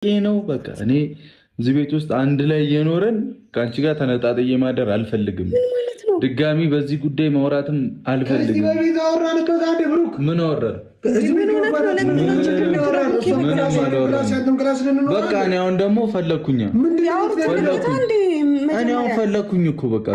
ይሄ ነው በቃ። እኔ እዚህ ቤት ውስጥ አንድ ላይ እየኖረን ከአንቺ ጋር ተነጣጥዬ ማደር አልፈልግም። ድጋሚ በዚህ ጉዳይ ማውራትም አልፈልግም። ምን አወራን? በቃ እኔ አሁን ደግሞ ፈለኩኝ እኮ በቃ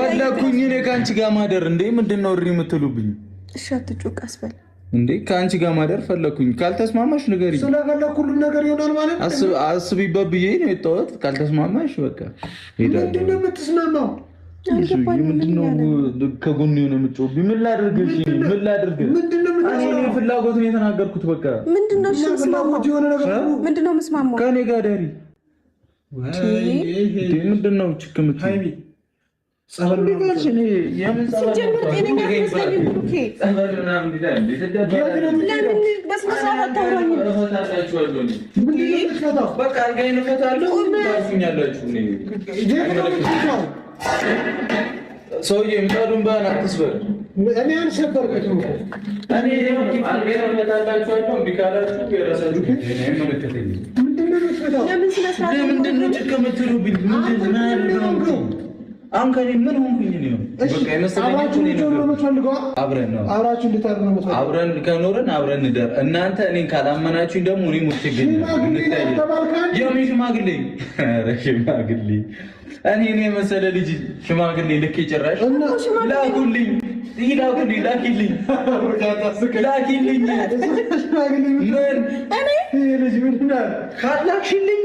ፈለኩኝ እኔ ከአንቺ ጋር ማደር። እንዴ ምንድን ነው እሪ የምትሉብኝ? እሺ አትጮህ፣ አስበል እንዴ ከአንቺ ጋር ማደር ፈለኩኝ። ካልተስማማሽ ንገሪኝ። ስለፈለኩ ሁሉ ነገር ይሆናል ማለት ነው። አስቢበት ብዬ ነው የጠዋት። ካልተስማማሽ በቃ ሄዳለሁ። ምንድን ነው የምትስማማው? ምንድን ነው ከጎን የሆነ የምትጮህብኝ? ምን ላድርግሽ? ምን ላድርግ? እኔ ፍላጎትን የተናገርኩት በቃ ምንድን ነው የምስማማው? ከእኔ ጋር ዳሪ ምንድን ነው ችክምት ሰውዬ ምጣዱን ባህል አትስበር። እኔ አልሰበርኩትም። ምንድን ነው ጭቅ የምትሉብኝ? አሁን ከኔ ምን ሆንኩኝ ነው? አብረን ከኖርን አብረን እንደር። እናንተ እኔን ካላመናችሁኝ ደግሞ እኔ ሞት ይገኛል። የምን ሽማግሌ? ኧረ ሽማግሌ እኔ የመሰለ ልጅ ሽማግሌ ልክ ጭራሽ ላኩልኝ፣ ላኪልኝ። ምን ካላክሽልኝ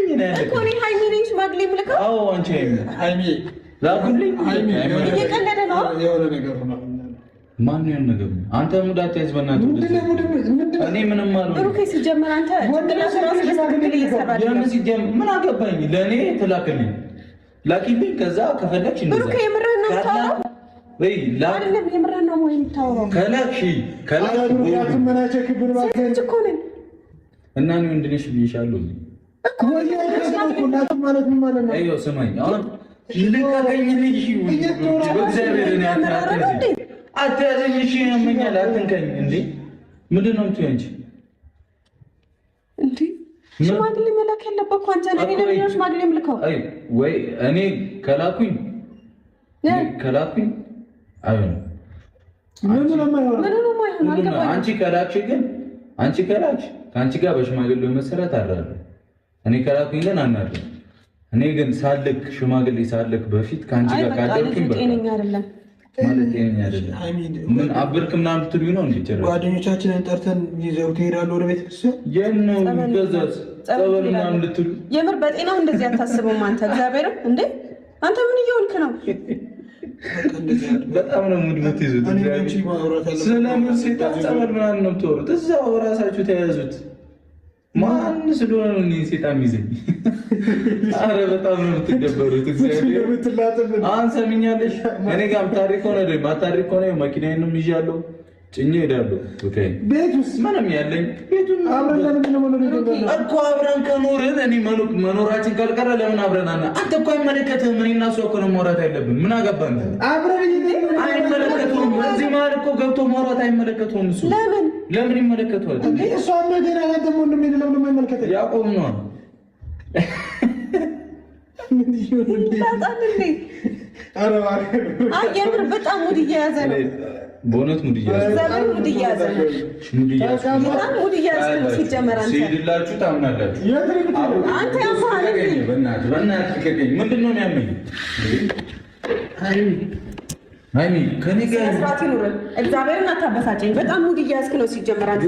ሽማግሌ ምልከው? አዎ አንቺ ሃይሚ ላኩልኝ። እየቀለደ ነው። ማን ነው ነገር? አንተ ሙድ አትያዝ በእናትህ። እኔ ምንም አልሆንኩም። ብሩኬ ሲጀመር አንተ ምን አገባኝ? ለእኔ ትላክልኝ፣ ላኪልኝ። ከዛ ከፈለግሽ ብሩኬ የምርህን ነው የምታወራው? አይደለም የምርህን ነው ወይ የምታወራው? ከላክሽ እና እኔ ወንድ ነሽ ብዬሻለሁ እኮ ስማኝ አሁን ልቀቀኝ ልጅ በእግዚአብሔር እኔ አትያዘኝ። እሺ ያመኛል፣ አትንከኝ። እንዴ ምንድን ነው የምትይው አንቺ? እንዴ ሽማግሌ መላክ ያለበት እኮ አንተ ነህ። እኔ ለምን ሽማግሌ የምልከው? አይ ወይ እኔ ከላኩኝ አይሆንም። አንቺ ከላክሽ ግን ከአንቺ ጋር በሽማግሌው መሰረት አድራለሁ። እኔ ከላኩኝ ግን አናድርም። እኔ ግን ሳልክ ሽማግሌ ሳልክ በፊት ከአንቺ ጋር ካደረኩኝ ጤነኛ አይደለም ማለት ጤነኛ አይደለም። ምን አብርክ ምናምን ብትሉኝ ነው እንዴ? ጭራሽ ጓደኞቻችንን ጠርተን ይዘው ትሄዳለህ ወደ ቤት ክርስቲያን? የነው ገዛት ጸበል ምናምን ልትሉ? የምር በጤናው እንደዚህ አታስበውም አንተ? እግዚአብሔርም እንዴ አንተ ምን እየሆንክ ነው? በጣም ነው ሙድ የምትይዙት። ስለምን ሴጣን ጸበል ምናምን ነው የምትወሩት? እዛው እራሳችሁ ተያዙት። ማን ስለሆነ ነው እኔ ሴጣን የሚይዘኝ? አረ በጣም ነው የምትደበሩት። እግዚአብሔር አሁን ሰሚኛለሽ። እኔ ጋር ታሪክ ሆነ ደግሞ ማታሪክ ሆነ መኪናዬንም ይዣለሁ ጭኜ እሄዳለሁ። ኦኬ ቤቱስ ምንም ያለኝ ቤቱን አብረን ከኖርን እኔ መኖራችን ካልቀረ ለምን አብረን አንተ እኮ አይመለከትህም። እኔ እና እሷ እኮ ነው ማውራት ያለብን። ምን አገባን? አይመለከተውም። እዚህ መሀል እኮ ገብቶ ማውራት አይመለከተውም። እሱ ለምን ይመለከተዋል? እሷ ነገር አላንተም ወንድም የለም ነው የማይመለከተው። ያቆም ነው የምር በጣም ሙድ እየያዘ ነው። በእውነት ሙድ እየያዘ ነው። ሲጀመር አንተ ሲሄድላችሁ ታምናላችሁ። አንተ ያፋህ በእናትህ ምንድን ነው የሚያመኝ? ሃይሚ ከኔ ጋር ስራት ይኑር። እግዚአብሔርን አታበሳጨኝ። በጣም ሙድ እያያዝክ ነው። ሲጀመር አንተ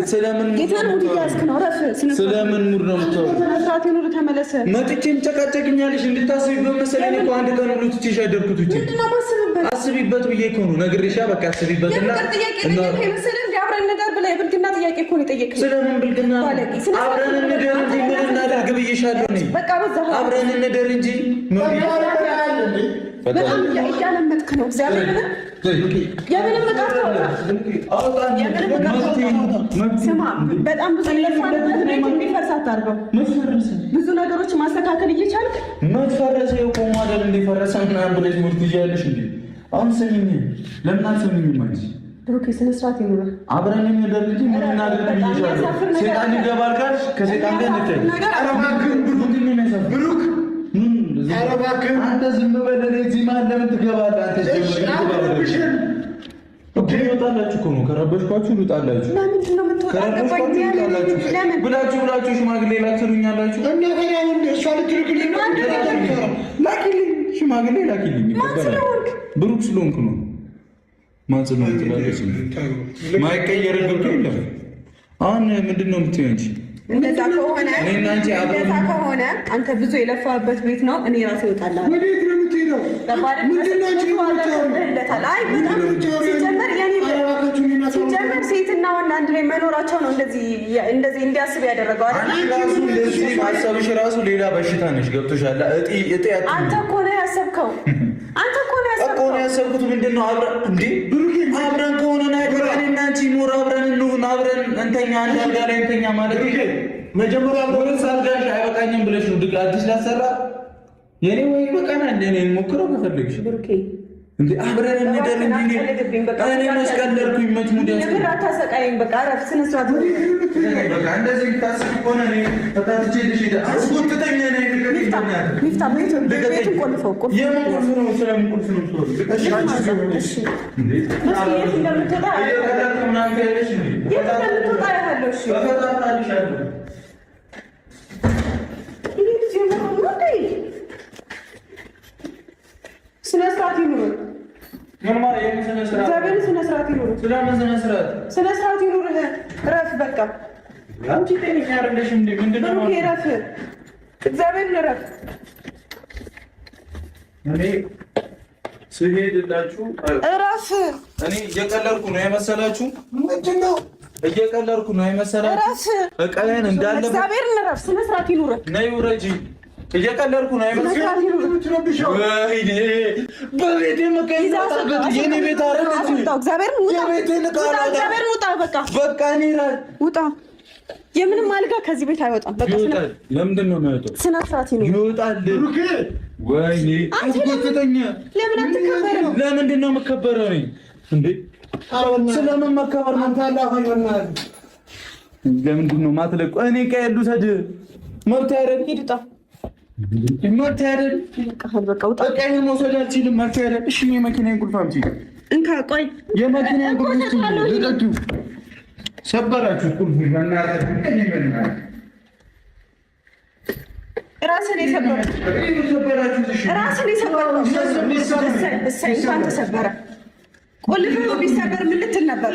ጌታን ሙድ እያያዝክ ነው። ረፍ ስለምን ሙድ ነው የምታወራው? ስራት ይኑር። ተመለሰ መጥቼም ጨቃጨቅኛለሽ እንድታስቢበት መሰለኝ እኮ አንድ ቀን ሁሉ ትቼሽ ያደርኩት ውጪ። ምንድን ነው የማስብበት? አስቢበት ብዬ እኮ ነው ነግሬሻ። በቃ አስቢበትና አብረን እንደር ብለህ የብልግና ጥያቄ እኮ ነው የጠየቅሽኝ። ስለምን ብልግና? አብረን እንደር እንጂ ምን እናድርግ ብዬሻለሁ። በቃ በዛው አብረን እንደር እንጂ በጣም እያለመጥክ ነው። እግዚአብሔር በጣም ብዙ ነገሮች ማስተካከል እየቻልክ መፈረሰ የቆሙ አይደል? እንደፈረሰ ምናምን ብለሽ ሙርት ይያለሽ እንዴ? አሁን ሰሚኝ ለምን አትሰሚኝም? ብሩክ ስነ ስርዓት ይኑር። አብረን እንደር እንጂ ምን እናድርግ ይችላል። ሰይጣን ይገባል ካልሽ ከሰይጣን ጋር እንትን ብሩክ አረባክን አንተ ዝም በል። እዚህ ማን ለምን ትገባለህ አንተ? ይወጣላችሁ እኮ ነው። ከረበሽኳችሁ ልውጣላችሁ። ለምንድን ነው የምትወጣው? ብላችሁ ሽማግሌ ላክሉኛላችሁ። ላኪልኝ ሽማግሌ ላኪልኝ። ብሩክ ስለሆንኩ ነው። ማን ስለሆንኩ ትላለች። ማይቀየር ገብቶ የለም። አሁን ምንድን ነው የምትይው እንጂ እንደዛ ከሆነ አንተ ብዙ የለፋበት ቤት ነው። እኔ ራሴ እወጣለሁ። ወዴት ነው የምትሄደው? ሲጀመር ሴትና ወንድ አንድ ላይ መኖራቸው ነው እንደዚህ እንዲያስብ ያደረገው አይደል? ማሰብሽ ራሱ ሌላ በሽታ ነሽ። ገብቶሻል? አንተ እኮ ነው ያሰብከው። ያሰብኩት ምንድን ነው? አብረን ከሆነ አብረን እና አንቺ ኑር፣ አብረን እንሁን፣ አብረን እንተኛ፣ አንድ አልጋ ላይ እንተኛ ማለት መጀመሪያ አብረን ሳልጋሽ አይበቃኝም ብለሽ ነው ድግ አዲስ ላሰራ የኔ ወይ በቃና እንደኔ ሞክረው ከፈለግሽ እንዴ አብረን እንደር እንዴ እኔ መስቀለርኩኝ መች ሙድ ያስ ለምን አታሰቃየኝ? በቃ አረፍ ስነ ስርዓት በቃ እንደዚህ ታስብ ሆነ እኔ ተታትቼ ልሽ አስቆጥተኝ ነኝ ሚፍታ ቤቱን ቆልፈው የምን ነው ስለምን ነው እሺ እንዴ እንደምትወጣ ምናምን ያለሽ እንዴ እንደምትወጣ ያለው እሺ ተፈታታልሻለሁ ስነ ስርዓት ይኑር። ምን ማለት ነው? ስነ ስርዓት ዘበን ስነ ስርዓት ይኑር። ስለምን ስነ ስርዓት? ስነ ስርዓት ይኑር። ረፍ በቃ አንቺ ጤነኛ አይደለሽም እንዴ? ምንድነው ነው? ረፍ ዘበን ረፍ። እኔ ስሄድላችሁ ረፍ። እኔ እየቀለድኩ ነው የመሰላችሁ? ምንድነው? እየቀለድኩ ነው የመሰላችሁ? ረፍ። እቀየን እንዳለ ዘበን ረፍ። ስነ ስርዓት ይኑር። ነይ ውረጂ። እየቀለድኩ ነው አይመስልም? ወይኔ በቤቴ መቀየት የኔ ቤት አረጋችሁ። እግዚአብሔርን ውጣ። በቃ እኔ ውጣ። የምንም አልጋ ከዚህ ቤት አይወጣም። በቃ ለምንድን ነው የሚወጣው? ስነ ስርዓት ይወጣል። ወይኔ አትቆጥተኛ። ለምን አትከበርም? ለምንድን ነው የምከበረው እንዴ? ስለምን መከበር ነው ታላፈኝና? ለምንድን ነው ማትለቁ? እኔ ቀየሉ ሰድ መብት አይደል? ሂድጣ መብት አይደል? በቃ ውጣ። በቃ ይሄን መውሰድ አልችልም። መብት አይደል? እሺ የመኪናዬን ቁልፍ አምጪ። እንካ ቆይ የመኪናዬን ቁልፍ ልቀቂ። ሰበራችሁ ቁልፍ በእናትህ ራስን የሰበረው እንኳን ተሰበረ። ቁልፍ ቢሰበር ምን ልትል ነበር?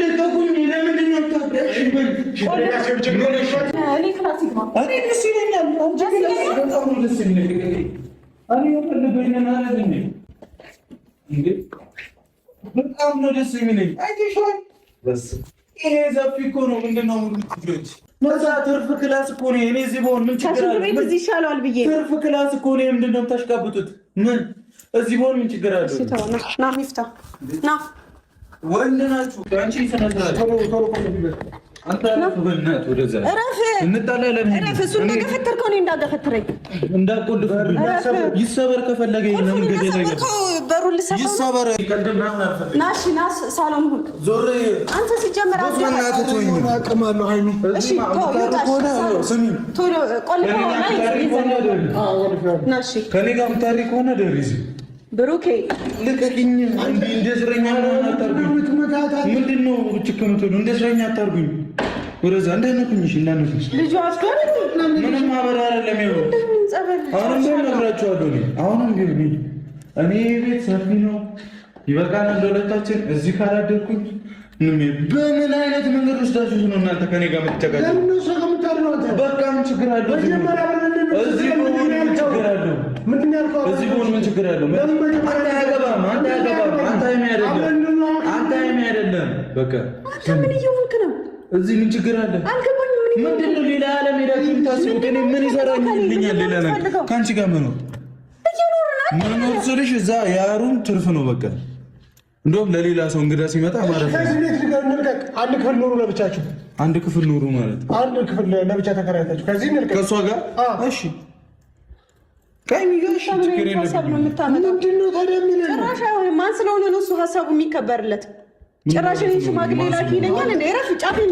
በጣም ነው ደስ የሚለኝ። ይሄ ዘፊ እኮ ነው። ምንድን ነው ልጆች መዛ ትርፍ ክላስ እኮ ነው። እኔ እዚህ በሆን ምን ችግር አለ? እዚህ ይሻለዋል ብዬ ትርፍ ክላስ እኮ ነው። ምንድን ነው የምታሽቃብጡት? ምን እዚህ በሆን ምን ችግር አለ? ና ሚፍታ ና ወንድ ናችሁ አንቺ ተነሳለህ። አንተ በእናትህ ወደዛ እንጣላለን። እሱ እንደገፈተርከው እኔ እንዳገፈተረኝ እንዳቆልፍ ይሰበር ከፈለገ ለምን ገደለ በሩን ልሰበር ይሰበር። ናሽ ናስ ሳሎን ሁሉ ዞር አንተ ሲጀመር በእናትህ ተወኝ። አቅማለሁ አይኑ እሺ ቶሎ ስሚ ቶሎ ቆልፈው ናሽ ከኔ ጋር የምታሪ ከሆነ ደሪዝ ብሩኬ ልቀቂኝ። እንደ እስረኛ አታርጉኝ። ምንድን ነው ችክምት ነው? እንደ እስረኛ አታርጉኝ። ወደዛ እንዳነኩኝ ልጁ አስቷል። ምንም ማበራ አይደለም። ይኸው አሁንም ቢሆን እነግራችኋለሁ። አሁንም ቢሆን እኔ ቤት ሰፊ ነው፣ ይበቃናል ለሁለታችን። እዚህ ካላደርኩኝ በምን አይነት መንገድ ወስዳችሁ ነው እናንተ ከኔ ጋር የምትጨቃጨቁ? በቃ ምን ችግር አለው? እዚህ በሆነ ምን ችግር አለው? እዚህ በሆነ ምን ችግር አለው? አንተ አያገባም። አንተ አይደለም። በቃ ምን እየሆንክ ነው? እዚህ ምን ችግር አለ? ምንድን ነው ሌላ ዓለም ሄዳችሁ የምታስቡት? እኔ ምን ይሰራልኛል? ሌላ ነገር ከአንቺ ጋር መኖር ስልሽ እዛ ያሩን ትርፍ ነው በቃ። እንደውም ለሌላ ሰው እንግዳ ሲመጣ ማለት ነው አንድ ክፍል ኑሩ ለብቻችሁ። አንድ ክፍል ኑሩ ማለት አንድ ክፍል ለብቻ ተከራይታችሁ ከዚህ እንልቀቅ ከእሷ ጋር እሺ። ቀኝ ጋሽ ችግር የለም። ምንድን ነው ታዲያ? ጭራሽ አይሆንም። ማን ስለሆነ ነው እሱ ሀሳቡ የሚከበርለት? ጭራሽ እኔ ሽማግሌ ላኪ ይለኛል እንዴ? እረፍ። ጫፌን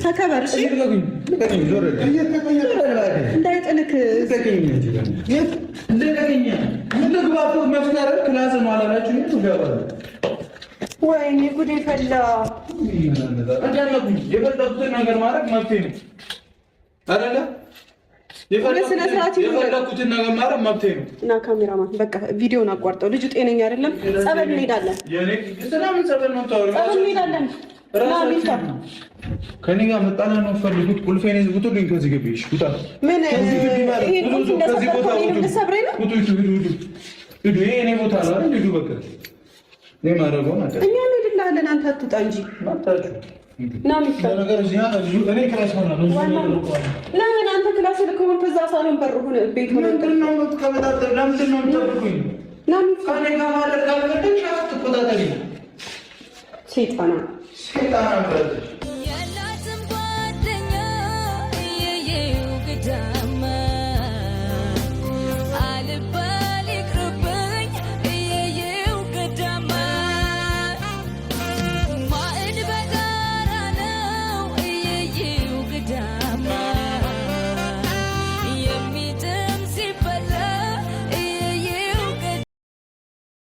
ተከበር። እሺ እንዳይጥልክ ወይኔ ጉዴ ፈላ። የፈለኩትን ነገር ማድረግ መብቴ ነው አይደለ? የፈለኩትን ነገር ማድረግ መብቴ ነው። እና ካሜራማን በቃ ቪዲዮን አቋርጠው። ልጁ ጤነኛ አይደለም። ጸበል እንሄዳለን። ስለምን ጸበል ነው የምታወሪው? ጸበል እንሄዳለን። ከኔ ጋር መጣላት ነው የምትፈልጉት? ቁልፌን ውጡልኝ ከዚህ ግቢ። ውጣ። ምን ይሄ ቁልፍ እንደሰበርከው እኔንም ልትሰብረኝ ነው? ሂዱ። ይሄ እኔ ቦታ ነው አይደል? ሂዱ በቃ። እኔ ማድረገውን አውቃለሁ። እኛ እንሄድልሃለን። አንተ አትውጣ እንጂ ለምን አንተ ክላስ ልከሆን ከዛ ሳሎን በር ሆነ ቤት ሆነ ሴጣና ያላትም ጓደኛ የየው ግዳማ